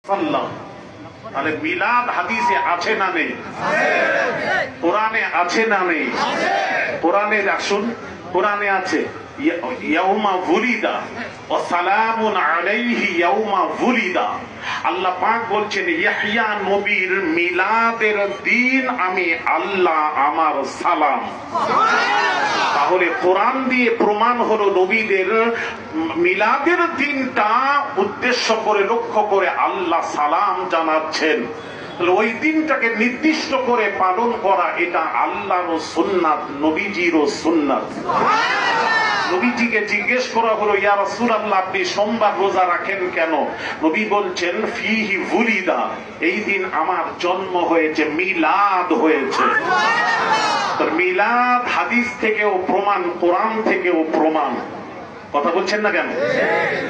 তাহলে মিলাদ হাদিসে আছে না নেই? কোরআনে আছে না নেই? কোরআনে আসুন, কোরআনে আছে ইয়াউমা বুলিদা ওয়া সালামুন আলাইহি ইয়াউমা বুলিদা। আল্লাহ পাক বলছেন ইয়াহইয়া নবীর মিলাদের দিন আমি আল্লাহ আমার সালাম। তাহলে কোরআন দিয়ে প্রমাণ হলো নবীদের মিলাদের দিনটা উদ্দেশ্য করে লক্ষ্য করে আল্লাহ সালাম জানাচ্ছেন। ওই দিনটাকে নির্দিষ্ট করে পালন করা এটা আল্লাহর সুন্নাত, নবীজিরও সুন্নাত। নবীজিকে জিজ্ঞেস করা হলো ইয়া রাসূলুল্লাহ আপনি সোমবার রোজা রাখেন কেন? নবী বলছেন ফিহি বুলিদা, এই দিন আমার জন্ম হয়েছে, মিলাদ হয়েছে। মিলাদ হাদিস থেকেও প্রমাণ, কোরআন থেকেও প্রমাণ। কথা বলছেন না কেন?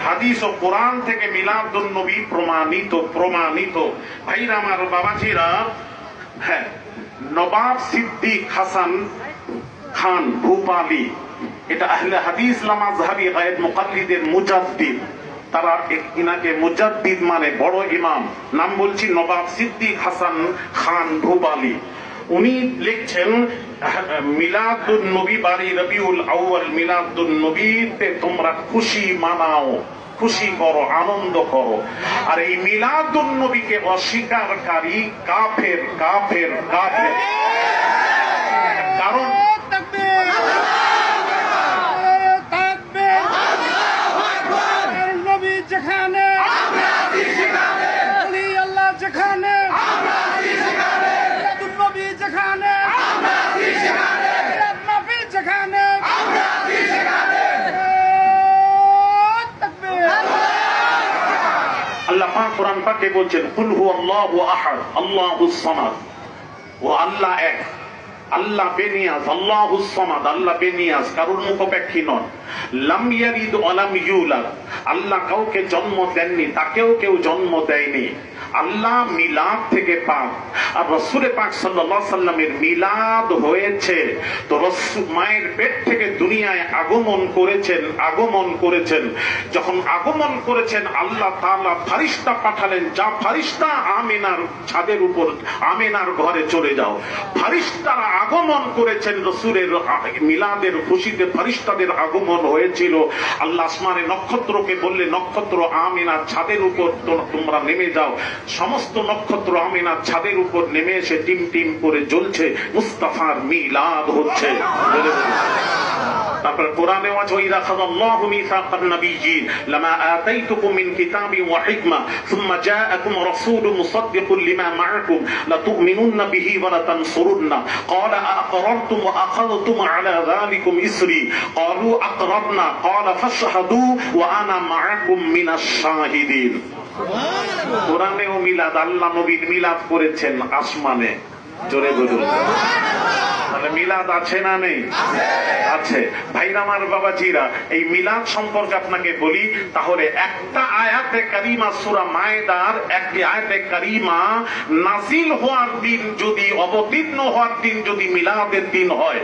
হাদিস ও কোরআন থেকে মিলাদুন নবী প্রমাণিত, প্রমাণিত। ভাইরা আমার, বাবাজিরা, হ্যাঁ, নবাব সিদ্দিক হাসান খান ভূপালী, এটা আহলে হাদিস লামাযহাবী গায়েব মুকাল্লিদের মুজাদ্দিদ। তারা ইনাকে মুজাদ্দিদ মানে বড় ইমাম। নাম বলছি নবাব সিদ্দিক হাসান খান ভূপালী। উনি লিখছেন মিলাদুন নবী বারি রবিউল আউয়াল, মিলাদুন নবীতে তোমরা খুশি মানাও, খুশি করো, আনন্দ করো। আর এই মিলাদুন নবীকে অস্বীকারী কাফের, কাফের, কাফের। কারণ আল্লাহ পাক কোরআন পাকে বলছেন কুল হুয়াল্লাহু আহাদ আল্লাহুস সামাদ, ও আল্লাহ এক, আল্লাহ বেনিয়াজ, আল্লাহুস সামাদ, আল্লাহ বেনিয়াজ, কারোর মুখাপেক্ষী নন। লাম ইয়ালিদ ওয়া লাম ইউলাদ, আল্লাহ কাউকে জন্ম দেননি, তাকেও কেউ জন্ম দেয়নি। আল্লাহ মিলাদ থেকে পাক। আর রাসূল পাক সাল্লাল্লাহু আলাইহি সাল্লামের মিলাদ হয়েছে তো রাসূল মায়ের পেট থেকে দুনিয়ায় আগমন করেছেন, আগমন করেছেন। যখন আগমন করেছেন আল্লাহ তাআলা ফেরেশতা পাঠালেন, যা ফেরেশতা আমিনার ছাদের উপর, আমিনার ঘরে চলে যাও। ফেরেশতারা আগমন করেছেন রাসূলের মিলাদের খুশিতে, ফেরেশতাদের আগমন হয়েছিল। আল্লাহ আসমানে নক্ষত্রকে বললে নক্ষত্র আমিনার ছাদের উপর তোমরা নেমে যাও। সমস্ত নক্ষত্র আমিনার ছাদের উপর নেমে এসে টিম টিম করে জ্বলছে, মুস্তাফার মিলাদ হচ্ছে। তারপর কোরআনে আছে ওয়াইদা খাযাল্লাহু মিসাকান নাবিয়্যিন লামা আতাইতুকুম মিন কিতাবিন ওয়া হিকমা সুম্মা জাআকুম রাসূলুন মুসাদ্দিকুন লিমা মা'আকুম লাতু'মিনুন্না বিহি ওয়া লাতানসুরুন্না ক্বালা আ'আকরারতুম ওয়া আখাযতুম আলা যালিকুম ইসরি ক্বালু আকরারনা ক্বালা ফাশহাদু ওয়া আনা মা'আকুম মিনাশ শাহিদিন। কোরআনেও মিলাদ, আল্লাহ নবীর মিলাদ করেছেন আসমানে। জোরে বলুন। তাহলে মিলাদ আছে না নেই? আছে। ভাইরা আমার, বাবাজিরা, এই মিলাদ সম্পর্কে আপনাকে বলি। তাহলে একটা আয়াতে কারিমা সূরা মায়েদার একটি আয়াতে কারিমা নাযিল হওয়ার দিন যদি, অবতীর্ণ হওয়ার দিন যদি মিলাদের দিন হয়,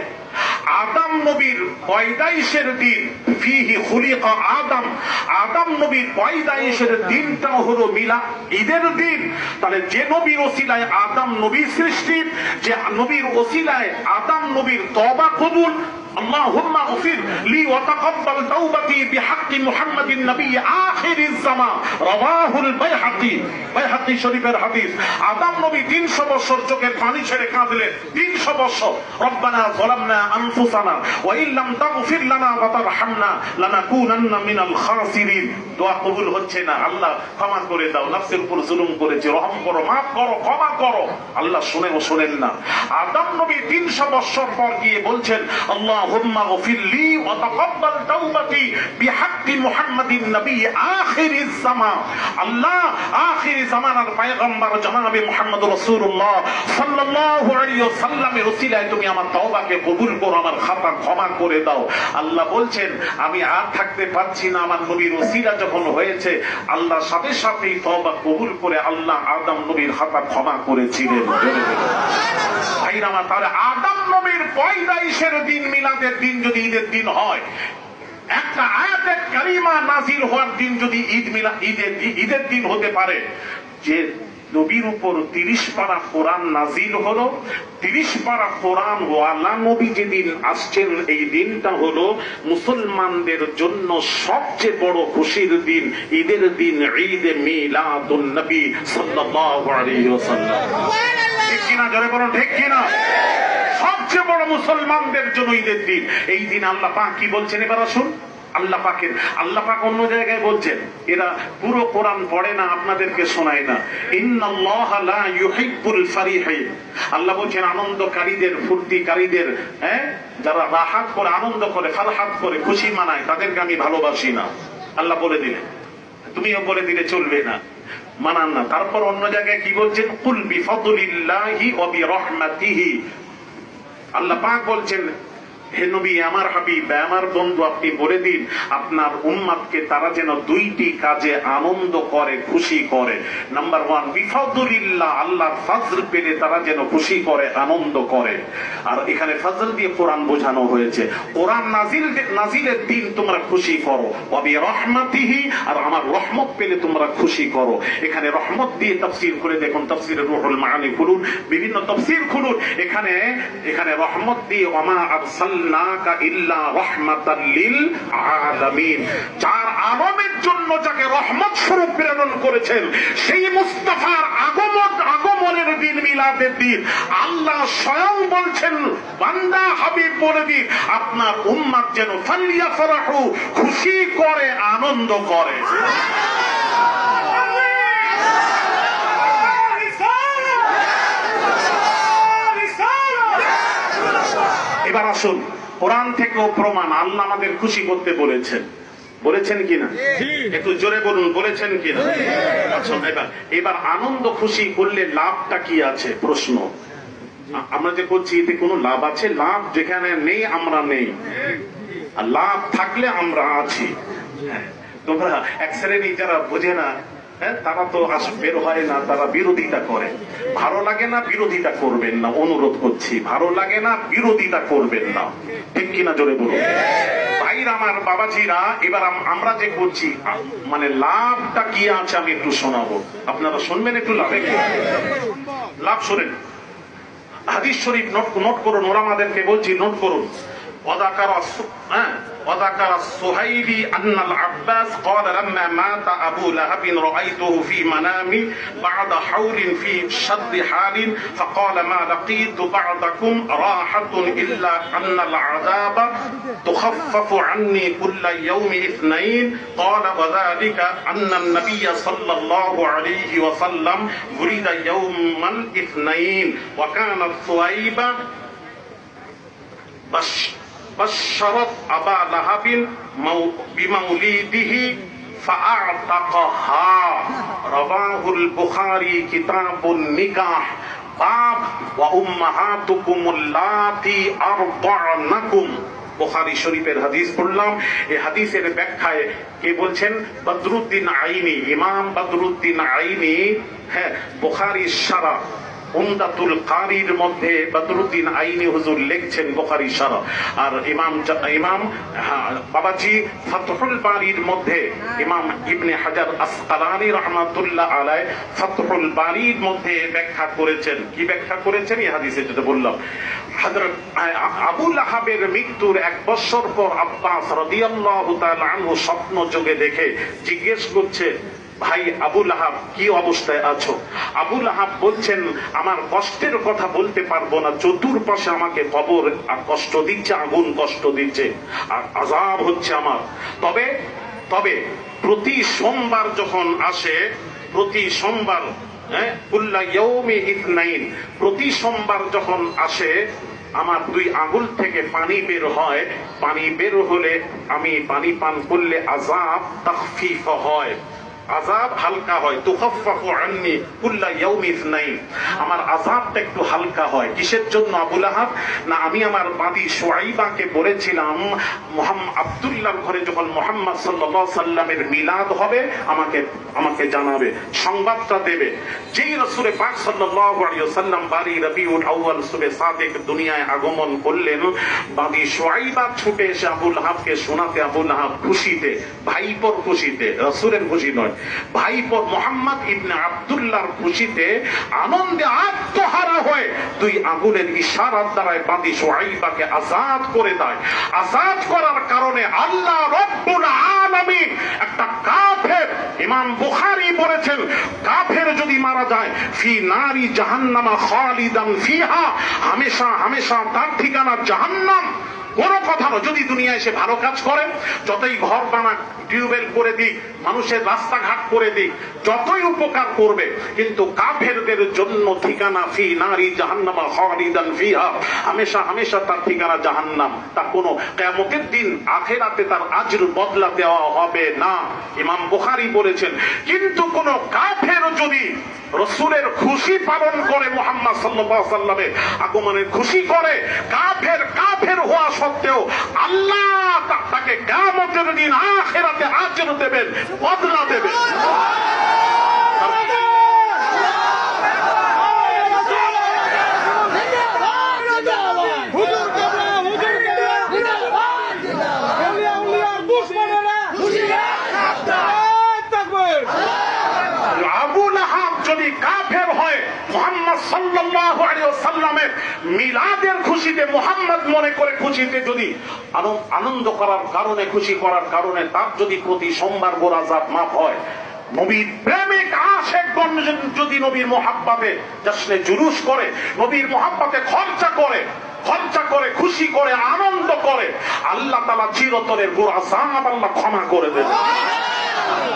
আদম নবীর পয়দাইশের দিন, ফিহি খুলিকা আদম, আদম নবীর পয়দাইশের দিনটা হলো মিলাদ, ঈদের দিন। তাহলে যে নবীর ওসিলায় আদম নবী সৃষ্টি, যে নবীর ওসিলায় আদম নবীর তওবা কবুল, আল্লাহুম্মা গফির লি ওয়া তাকাব্বাল তাওবাতি বিহাক্কি মুহাম্মাদিন নবী আখিরিজ জামান, রাওয়াহুল বাইহাকি, বাইহাকি শরীফের হাদিস। আদম নবী 300 বছর চোখের পানি ছেড়ে কাঁদলেন, 300 বছর। রব্বানা যালামনা আনফুসানা ওয়া ইল্লাম তাগফির লানা ওয়া তারহামনা লানাকুনান্না মিনাল খাসিরিন। দোয়া কবুল হচ্ছে না, আল্লাহ ক্ষমা করে দাও, নফসের উপর জুলুম করেছি, রহম করো, মাফ করো, ক্ষমা করো। আল্লাহ শুনেও শোনেন না। আদম নবী 300 বছর পর গিয়ে বলছেন আল্লাহুম্মা গফির লি ওয়া তাকাব্বাল তাওবাতি বিহাক্কি মুহাম্মাদিন নবী আখিরিজ জামান। আল্লাহ আখির জামানার পয়গম্বর জনাবে মুহাম্মদ রাসূলুল্লাহ সাল্লাল্লাহু আলাইহি ওয়াসাল্লামের ওসিলায় তুমি আমার তওবাকে কবুল করো, আমার খাতা ক্ষমা করে দাও। আল্লাহ বলছেন আমি আর থাকতে পারছি না, আমার নবীর ওসিলা যখন হয়েছে আল্লাহ সাথে সাথেই তওবা কবুল করে আল্লাহ আদম নবীর খাতা ক্ষমা করেছিলেন। ভাইরা আমার, তাহলে আদম নবীর পয়দাইশের দিন মিলাদের দিন যদি ঈদের দিন হয়, একটা আয়াতে কারিমা নাযিল হওয়ার দিন যদি ঈদ মিলাদ ঈদের দিন হতে পারে, যে নবীর উপর 30 পারা কোরআন নাজিল হলো। 30 পারা কোরআন ওয়ালা নবী যেদিন আসছেন, এই দিনটা হলো মুসলমানদের জন্য সবচেয়ে বড় খুশির দিন, ঈদের দিন, ঈদে মিলাদুন নবী সাল্লাল্লাহু আলাইহি ওয়াসাল্লাম। ঠিক কিনা? জোরে বলুন ঠিক কিনা? সবচেয়ে বড় মুসলমানদের জন্য ঈদের দিন। এই দিন আল্লাহ পাক কি বলছেন এবার আসুন। আল্লাহ পাক অন্য জায়গায় বলছেন, এরা পুরো কোরআন পড়ে না, আপনাদেরকে শোনায় না। ইন্নাল্লাহা লা ইউহিব্বুল ফারিহিন। আল্লাহ বলছেন আনন্দকারীদের, ফুর্তিকারীদের, যারা রাহাত করে, আনন্দ করে, ফারহাত করে, খুশি মানায়, তাদেরকে আমি ভালোবাসি না। আল্লাহ বলে দিলেন, তুমিও বলে দিলে চলবে না, মানান না। তারপর অন্য জায়গায় কি বলছেন? কুল বিফাদলিল্লাহি ওয়া বিরহমাতিহি। আল্লাহ পাক বলছেন, হে নবী, আমার হাবিব, আমার বন্ধু, আপনি বলে দিন আপনার উম্মতকে তারা যেন দুইটি কাজে আনন্দ করে, খুশি করে। নাম্বার 1, বিফাদলিল্লাহ, আল্লাহর ফজল পেলে তারা যেন খুশি করে, আনন্দ করে। আর এখানে ফজল দিয়ে কোরআন বোঝানো হয়েছে। কোরআন নাজিলের দিন তোমরা খুশি করো। ওয়া বিরহমাতিহি, আর আমার রহমত পেলে তোমরা খুশি করো। এখানে রহমত দিয়ে তাফসীর করে দেখুন, তাফসীরে রুহুল মাআনি খুলুন, বিভিন্ন তাফসীর খুলুন। এখানে রহমত দিয়ে ওয়ামা আরসালনাকা ইল্লা রাহমাতাল লিল আলামিন, যার আলমের জন্য যাকে রহমত স্বরূপ প্রেরণ করেছেন, সেই মুস্তাফার আগমনের দিন, মিলাদের দিন, আল্লাহ স্বয়ং বলছেন, বান্দা হাবিব বলে দিন আপনার উম্মত যেন ফালিয়াফরাহু, খুশি করে, আনন্দ করে। এবার আসুন, কোরআন থেকেও প্রমাণ, আল্লাহ আমাদের খুশি করতে বলেছেন কিনা? একটু জোরে বলুন, বলেছেন কিনা? আচ্ছা, এবার আনন্দ খুশি করলে লাভটা কি আছে? প্রশ্ন আমরা যে করছি, এতে কোনো লাভ আছে? লাভ যেখানে নেই আমরা নেই, আর লাভ থাকলে আমরা আছি। তোমরা এক শ্রেণী যারা বোঝে না, তারা তো বের হয় না, তারা বিরোধিতা করে। ভালো লাগে না, বিরোধিতা করবেন না, অনুরোধ করছি, ভালো লাগে না, বিরোধিতা করবেন না। ঠিক কিনা? জোরে বলুন ভাইরা আমার, বাবাজিরা। এবার আমরা যে করছি, মানে লাভটা কি আছে আমি একটু শোনাবো, আপনারা শুনবেন একটু। লাভ শোনেন, হাদিস শরীফ নোট করুন, ওরা আমাদেরকে বলছি, নোট করুন। وذكر السهيلي أن العباس قال لما مات أبو لهب رأيته في منامي بعد حول في شد حال فقال ما لقيت بعدكم راحة إلا أن العذاب تخفف عني كل يوم اثنين قال وذلك أن النبي صلى الله عليه وسلم ولد يوم الاثنين وكانت ثويبة بشرت أبا لهب بمولده فأعتقها رواه البخاري كتاب النكاح باب وأمهاتكم اللاتي أرضعنكم। বুখারী শরীফের হাদিস পড়লাম। এই হাদিসের ব্যাখ্যায় কে বলছেন? বদরুদ্দিন আইনি, ইমাম বদরুদ্দিন আইনি। বুখারীর শারহ উমদাতুল কারীর মধ্যে বদরুদ্দিন আইনি হুজুর লিখছেন বুখারী শারহ। আর ইমাম বাবাজি ফাতহুল বারীর মধ্যে ইমাম ইবনে হাজার আসকালানী রাহমাতুল্লাহ আলাইহি ফাতহুল বারীর মধ্যে ব্যাখ্যা করেছেন। কি ব্যাখ্যা করেছেন? এই হাদিসে যেটা বললাম, হযরত আবু লাহাবের মৃত্যুর 1 বছর পর আব্বাস রাদিয়াল্লাহু তাআলা আনহু স্বপ্ন যোগে দেখে জিজ্ঞেস করছে, ভাই আবু লাহাব, কি অবস্থায় আছো? আবু লাহাব বলছেন, আমার কষ্টের কথা বলতে পারবো না, চতুর্পাশে আমাকে কবর কষ্ট দিচ্ছে, আগুন কষ্ট দিচ্ছে, আর আযাব হচ্ছে আমার। তবে প্রতি সোমবার যখন আসে, প্রতি সোমবার, কুল্লা ইয়াউমি ইথনাইন, প্রতি সোমবার যখন আসে, আমার 2 আঙ্গুল থেকে পানি বের হয়। পানি বের হলে আমি পানি পান করলে আযাব তাখফিফ হয়, আযাব হালকা হয়। তুখাফফাফু আন্নি কুল্লা ইয়াউমি ইথনাইন, আমার আযাবটা হাতটা একটু হালকা হয়। কিসের জন্য আবুল আহাব? না, আমি আমার বাদী শুআইবাকে বলেছিলাম মুহাম্মদ আব্দুল্লাহর ঘরে যখন মুহাম্মদ সাল্লাল্লাহু আলাইহি সাল্লামের মিলাদ হবে আমাকে জানাবে, সংবাদটা দেবে। যেই রাসূল পাক সাল্লাল্লাহু আলাইহি ওয়াসাল্লাম বারি রবিউল আউয়াল সুবে সাদেক দুনিয়ায় আগমন করলেন, বাদী শুআইবা ছুটে এসে আবুল আহাবকে শোনাতে, আবুল আহাব খুশিতে, ভাইপোর খুশিতে, রাসূলের খুশি নয়, ভাইপোর মুহাম্মদ ইবনে আব্দুল্লাহর খুশিতে আনন্দে আত্মহারা হয়ে দুই আঙ্গুলের ইশারার দ্বারায় বাদী শুআইবাকে আজাদ করে দেয়। আজাদ করার কারণে আল্লাহ রব্বুল আলামিন একটা কাফের, ইমাম বুখারী বলেছেন, কাফের যদি মারা যায় ফি নারি জাহান্নামা খালিদান ফিহা, হামেশা হামেশা তার ঠিকানা জাহান্নাম। কোন কথা নয়, যদি দুনিয়ায় এসে ভালো কাজ করে, যতই ঘর বানাক, টিউবওয়েল করে দিক, মানুষের রাস্তাঘাট করে দিক, যতই উপকার করবে, কিন্তু কাফেরদের জন্য ঠিকানা ফি নারি জাহান্নামা খালিদান ফিহা, হামেশা হামেশা তার ঠিকানা জাহান্নাম। তা কোনো কিয়ামতের দিন আখিরাতে তার আজর বদলা দেওয়া হবে না, ইমাম বুখারী বলেছেন। কিন্তু কোন কাফের যদি রাসূলের খুশি পালন করে, মুহাম্মদ সাল্লাল্লাহু আলাইহি সাল্লামের আগমনের খুশি করে, কাফের হওয়া সত্ত্বেও আল্লাহ তাকে কিয়ামতের দিন আখিরাতে আজর দেবেন, বদলা দেবেন। আবুল আহাব যদি কাফের হয়, মুহাম্মদ সাল্লাল্লাহু আলাইহি ওয়াসাল্লামের মিলাদের খুশিতে, মুহাম্মদ মনে করে খুশিতে যদি আনন্দ করার কারণে, খুশি করার কারণে তার যদি প্রতি সোমবার গোরাজাত মাফ হয়, নবীর প্রেমিক আশিকগণ যদি নবীর মুহাব্বতে জশ্নে জুলুস করে, নবীর মুহাব্বতে খরচা করে, খুশি করে, আনন্দ করে, আল্লাহ তাআলা চিরতরের গুনাহ আল্লাহ ক্ষমা করে দেন।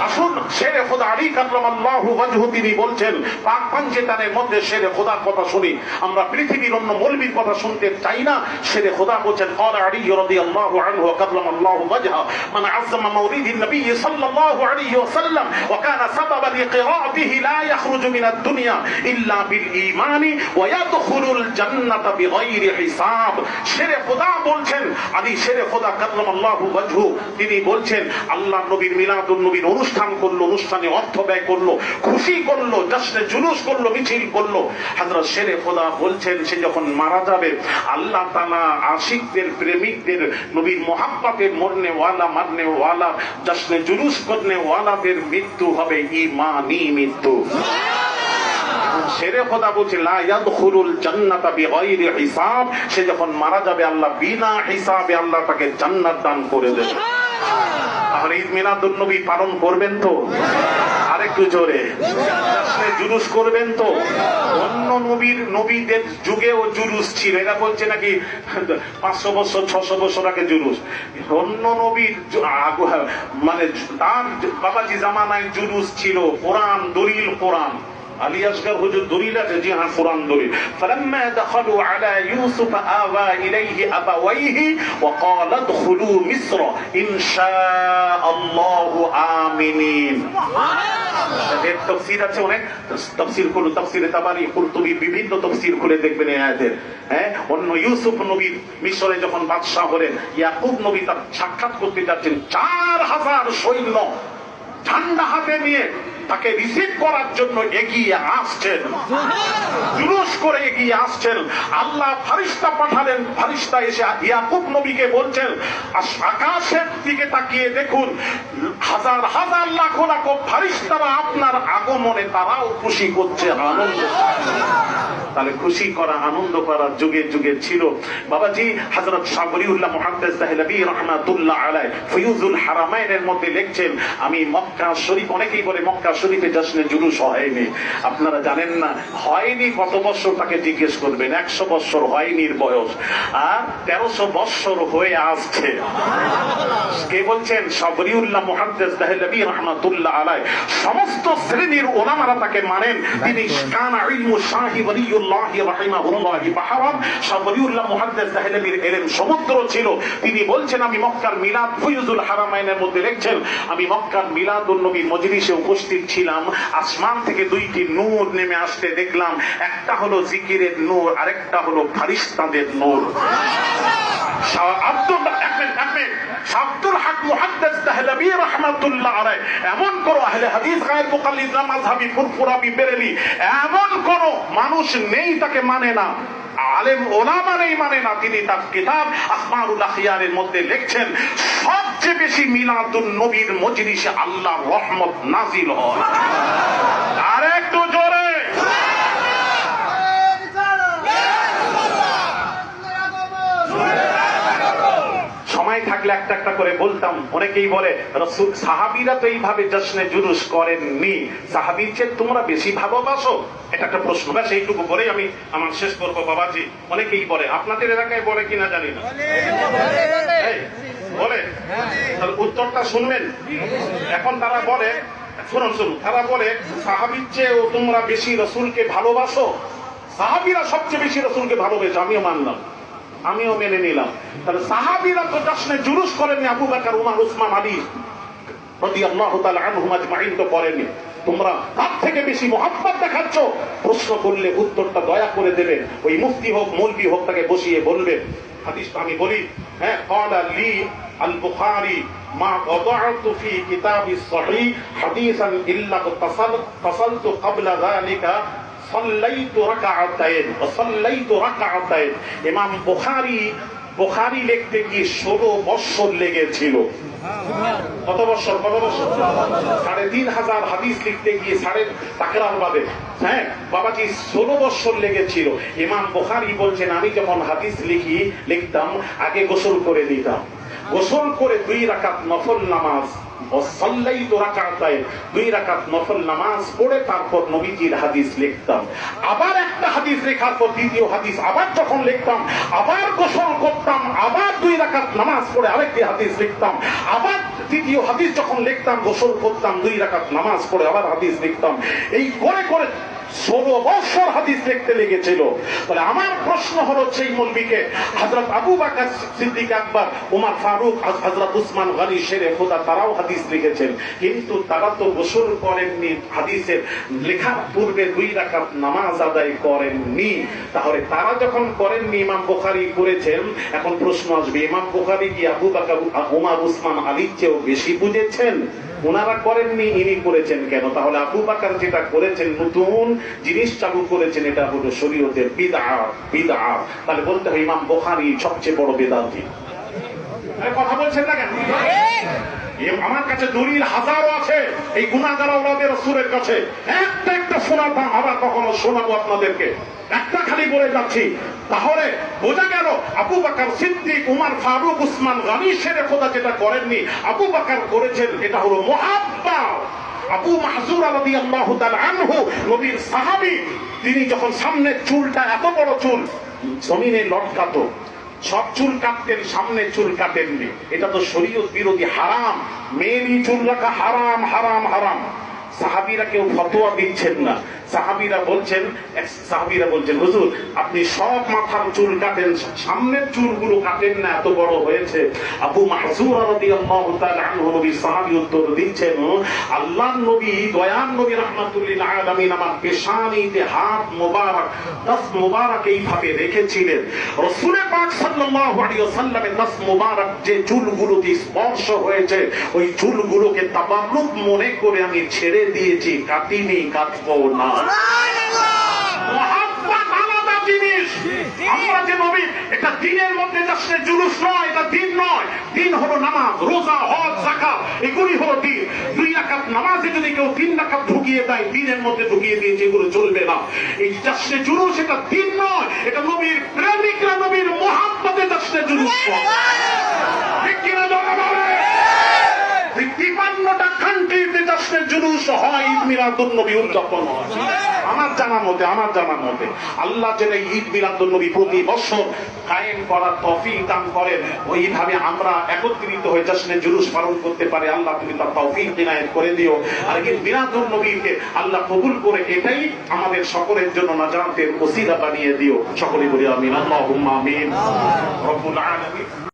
আসুন, শেরে খোদা আলী কাররামাল্লাহু ওয়াজহু তিনি বলছেন, পাক পাঞ্জেতানের মধ্যে শেরে খোদার কথা শুনি, আমরা পৃথিবীর অন্য মৌলবীর কথা শুনতে চাই না। শেরে খোদা বলছেন, ক্বালা আলী রাদিয়াল্লাহু আনহু ওয়া কাররামাল্লাহু ওয়াজহা, মান আযযামা মাওলিদিন নবী সাল্লাল্লাহু আলাইহি ওয়াসাল্লাম ওয়া কানা সাবাবান লিকিরাতিহি লা ইয়াখরুজু মিনাদ দুনিয়া ইল্লা বিল ঈমানি ওয়া ইয়াদখুলুল জান্নাতা বিগাইরি হিসাব। শেরে খোদা বলছেন, আলী শেরে খোদা কাররামাল্লাহু ওয়াজহু তিনি বলছেন, আল্লাহর নবীর মিলাদুন নবীর অনুষ্ঠান করলো, অনুষ্ঠানে অর্থ ব্যয় করলো, খুশি করলো, জশ্নে জুলুস করলো, মিছিল করলো। হযরত শেরে খোদা বলছেন, সে যখন মারা যাবে, আল্লাহ তাআলা আশিকদের, প্রেমিকদের, নবীর মুহাব্বতের মরনে ওয়ালা, মারনে ওয়ালা, জশ্নে জুলুস করনে ওয়ালাদের মৃত্যু হবে ঈমানি মৃত্যু। শেরে খোদা বলছে, লা ইয়াদখুলুল জান্নাতা বিগাইরি হিসাব, সে যখন মারা যাবে আল্লাহ বিনা হিসাবে আল্লাহ তাকে জান্নাত দান করে দেবে। তাহলে ঈদ মিলাদুন নবী পালন করবেন তো? আরেকটু জোরে। জুলুস করবেন তো? অন্য নবীদের যুগেও জুলুস ছিল, এরা বলছে নাকি 500 বছর 600 বছর আগে জুলুস। অন্য নবীর মানে তার বাবাজি জামানায় জুলুস ছিল, কোরআন দলিল, কোরআন আলী আসগর হুজুর দলিল আছে, জি হ্যাঁ কোরআন দলিল। ফালাম্মা দাখালু আলা ইউসুফ আওয়া ইলাইহি আবাওয়াইহি ওয়া ক্বালা দখুলু মিসর ইনশাআল্লাহু আমিনিন। এর তাফসীর আছে অনেক, তাফসীর করুন, তাফসীরে তাবারি, কুরতুবী, বিভিন্ন তাফসীর খুলে দেখবেন এই আয়াতের। অন্য ইউসুফ নবী মিশরে যখন বাদশা হলেন, ইয়াকুব নবী তার সাক্ষাৎ করতে যাচ্ছেন, 4000 সৈন্য ঠান্ডা হাতে নিয়ে তাকে রিসিভ করার জন্য এগিয়ে আসছেন, জুলুস করে এগিয়ে আসছেন। আল্লাহ ফারিস্তা পাঠালেন, ফারিস্তা এসে ইয়াকুব নবীকে বলছেন, আকাশের দিকে তাকিয়ে দেখুন, হাজার হাজার লাখ লাখ ফারিস্তারা আপনার আগমনে তারাও খুশি করছে, আনন্দ। তাহলে খুশি করা, আনন্দ করা যুগে যুগে ছিল। বাবাজি হযরত সাবরিউল্লাহ মুহাদ্দিস দেহলভী রাহমাতুল্লাহ আলাইহি ফয়ুজুল হারামাইনের মধ্যে লিখছেন, আমি মক্কা শরীফ, অনেকেই বলে মক্কা শরীফে জশ্নে জুলুস হয়নি। আপনারা জানেন না হয়নি কত বছর, তাকে জিজ্ঞেস করবেন। 100 বছর হয়নি বয়স, আর 1300 বছর হয়ে আসছে। কে বলছেন? সাবরিউল্লাহ মুহাদ্দিস দেহলভী রাহমাতুল্লাহ আলাইহি। সমস্ত শ্রেণীর উলামারা তাকে মানেন। তিনি কানা ইলমু শাহি ওয়ালি ওলিউল্লাহ রাহিমাহুল্লাহ বাহরান, শাহ ওলিউল্লাহ মুহাদ্দিস দেহলভীর ইলম সমুদ্র ছিল। তিনি বলছেন, আমি মক্কার মিলাদ ফয়জুল হারামাইনের মধ্যে লিখছেন, আমি মক্কার মিলাদুন নবী মজলিসে উপস্থিত ছিলাম। আসমান থেকে দুইটি নূর নেমে আসতে দেখলাম, একটা হলো জিকিরের নূর, আরেকটা হলো ফারিস্তাদের নূর। আব্দুল হক মুহাদ্দিস দেহলভী রাহমাতুল্লাহ আলাইহি এমন কোন আহলে হাদিস গায়ের মুকাল্লিদ মাযহাবী ফুরফুরাবি বেরেলি এমন কোন মানুষ নেই তাকে মানে না, আলেম ওলামা নেই মানে না। তিনি তার কিতাব আখবারুল আখিয়ারের মধ্যে লিখছেন, সবচেয়ে বেশি মিলাদুন নবীর মজলিসে আল্লাহর রহমত নাজিল হয়। আর একটু জোরে সময় থাকলে একটা একটা করে বলতাম। অনেকেই বলে রাসূল সাহাবীরা তো এইভাবে জশ্নে জুলুস করেননি, সাহাবীর চেয়ে তোমরা বেশি ভালোবাসো। এটা একটা প্রশ্ন, ব্যাস এইটুকু বলে আমি আমার শেষ করবো। বাবাজি, অনেকেই বলে, আপনাদের এলাকায় বলে কিনা জানি না, বলে, তাহলে উত্তরটা শুনবেন। এখন তারা বলে, শুনুন শুনুন, তারা বলে সাহাবীর চেয়ে তোমরা বেশি রাসূলকে ভালোবাসো। সাহাবীরা সবচেয়ে বেশি রাসূলকে ভালোবেসে, আমিও মানলাম, আমিও মেনে নিলাম। তাহলে সাহাবীরা তো জশ্নে জুলুস করেননি, আবু বকর, উমর, উসমান, আলী রাদিয়াল্লাহু তাআলা আনহুম আজমাইন তো করেননি। তোমরা তার থেকে বেশি মহব্বত দেখাচ্ছ। প্রশ্ন করলে উত্তরটা দয়া করে দেবে, ওই মুফতি হোক মৌলভী হোক তাকে বসিয়ে বলবে। হাদিসটা আমি বলি, হ্যাঁ, ক্বালা লি আল বুখারী মা ওয়াদা'তু ফি কিতাবিস সহিহ হাদিসান ইল্লা তাসালতু ক্বাবলা যালিকা সাল্লাইতু রাকাআতাইন ওয়া সাল্লাইতু রাকাআতাইন। ইমাম বুখারী লিখতে গিয়ে 16 বছর লেগেছিল। কত বছর? 3,500 হাদিস লিখতে গিয়ে তাকরার বাদে, হ্যাঁ বাবাজি, 16 বছর লেগেছিল। ইমাম বুখারী বলছেন, আমি যখন হাদিস লিখতাম আগে গোসল করে নিতাম, গোসল করে 2 রাকাত নফল নামাজ, সাল্লাইতু রাকাতাইন, 2 রাকাত নফল নামাজ পড়ে তারপর নবীজির হাদিস লিখতাম। আবার একটা হাদিস লেখার পর দ্বিতীয় হাদিস আবার যখন লিখতাম, আবার গোসল করতাম, আবার 2 রাকাত নামাজ পড়ে আরেকটি হাদিস লিখতাম, আবার তৃতীয় হাদিস যখন লিখতাম গোসল করতাম, 2 রাকাত নামাজ পড়ে আবার হাদিস লিখতাম। এই করে করে 16 বছর হাদিস লিখতে লেগেছিল। তাহলে আমার প্রশ্ন হলো, সেই মৌলবীকে হযরত আবু বকর সিদ্দিক আকবর, ওমর ফারুক, হযরত উসমান গনি শেরে খোদা তারাও হাদিস লিখেছেন, কিন্তু তারা তো গোসল করেননি, হাদিসের লেখার পূর্বে 2 রাকাত নামাজ আদায় করেননি। তাহলে তারা যখন করেননি, ইমাম বুখারী করেছেন। এখন প্রশ্ন আসবে, ইমাম বুখারী কি আবু বকর, ওমর, উসমান, আলীর চেয়েও বেশি বুঝেছেন? ওনারা করেননি, ইনি করেছেন কেন? তাহলে আবু বকর যেটা করেছেন, নতুন জিনিস চালু করেছেন, এটা হলো শরীয়তের বিদআত। তাহলে বলতে হয় ইমাম বুখারী সবচেয়ে বড় বেদাতি। কথা বলছেন না কেন? আমার কাছে দলিল হাজারো আছে এই গুনাহগার আওলাদের রাসূলের কাছে, একটা একটা শোনাতাম, আবার কখনো শোনাবো আপনাদেরকে। একটা খালি বলে যাচ্ছি, তাহলে বোঝা গেল আবু বকর সিদ্দিক, উমর ফারুক, উসমান গনি শেরে খোদা যেটা করেননি, আবু বকর করেছেন। এটা হলো মুহাব্বত। আবু মাহজুর রাদিয়াল্লাহু তাআলা আনহু, নবীর সাহাবী, তিনি যখন সামনের চুলটা, এত বড় চুল জমিনে লটকাতো, সব চুল কাটতেন, সামনে চুল কাটেননি। এটা তো শরীয়ত বিরোধী, হারাম। মেয়েরই চুল রাখা হারাম, হারাম, হারাম। সাহাবীরা কেউ ফতোয়া দিচ্ছেন না। সাহাবীরা বলছেন, হুজুর আপনি সব মাথার চুল কাটেন, সামনের চুলগুলো কাটেন না, এত বড় হয়েছে। আবু মাহজুর রাদিয়াল্লাহু তাআলা আনহু, নবী সাহাবী, উত্তর দিচ্ছেন, আল্লাহর নবী, দয়ার নবী রাহমাতুল লিল আলামিন আমার পেশানিতে হাত মোবারক, দস মোবারক এইভাবে রেখেছিলেন। রাসূল পাক সাল্লাল্লাহু আলাইহি ওয়াসাল্লামের দস মোবারক যে চুলগুলোতে স্পর্শ হয়েছে, ওই চুলগুলোকে তাবাররুক মনে করে আমি ছেড়ে দিয়েছি, কাটিনি, কাটবো না। মুহাব্বত আলাদা জিনিস। আমরা যে নবী, এটা দিনের মধ্যে জশ্নে জুলুস নয়, এটা দিন নয়। দিন হলো নামাজ, রোজা, হজ, যাকাত, এগুলি হলো দিন। 2 রাকাত নামাজে যদি কেউ 3 রাকাত ঢুকিয়ে দেয়, দিনের মধ্যে ঢুকিয়ে দিয়েছে, এগুলো চলবে না। এই জশ্নে জুলুস এটা দিন নয়, এটা নবীর প্রেমিকরা নবীর মুহাব্বতে জশ্নে জুলুস করে। ঠিক কিনা বলা বলে? 53টা কান্ট্রিতে জশ্নে জুলুস হয়, ঈদ মিলাদুন নবী উদযাপন হয়। আমার মতে, আমার জানা মতে আল্লাহ যেন ঈদ মিলাদুন নবী প্রতি বছর কায়েম করার তৌফিক দান করেন, ওইভাবে আমরা একত্রিত হয়ে জশ্নে জুলুস পালন করতে পারি। আল্লাহ তুমি তার তৌফিক ইনায়েত করে দিও। আর ঈদ মিলাদুন নবীকে আল্লাহ কবুল করে এটাই আমাদের সকলের জন্য নাজাতের ওসিলা বানিয়ে দিও। সকলে বলি আমিন। আল্লাহুম্মা আমিন। রব্বুল আলামিন।